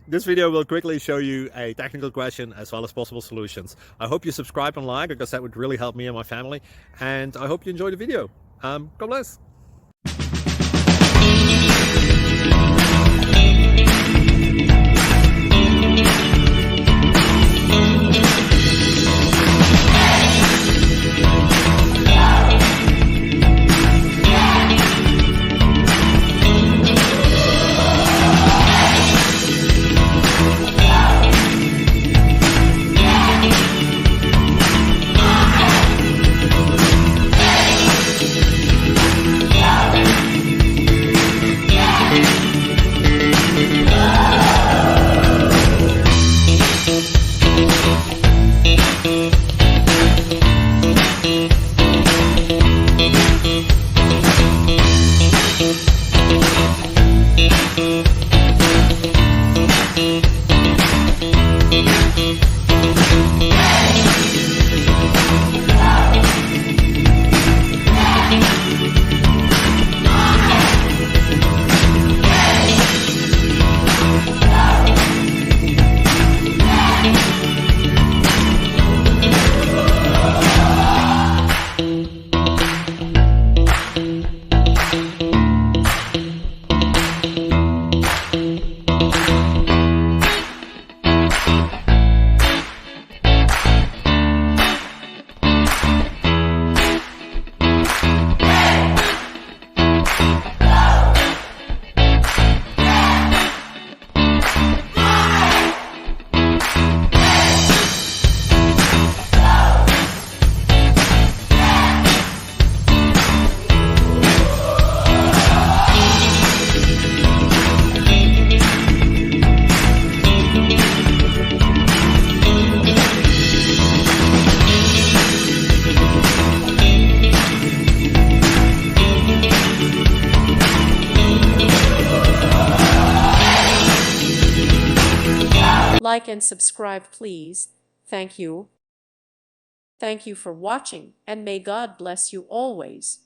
This video will quickly show you a technical question as well as possible solutions. I hope you subscribe and like, because that would really help me and my family. And I hope you enjoy the video. God bless. Like and subscribe, please. Thank you. Thank you for watching, and may God bless you always.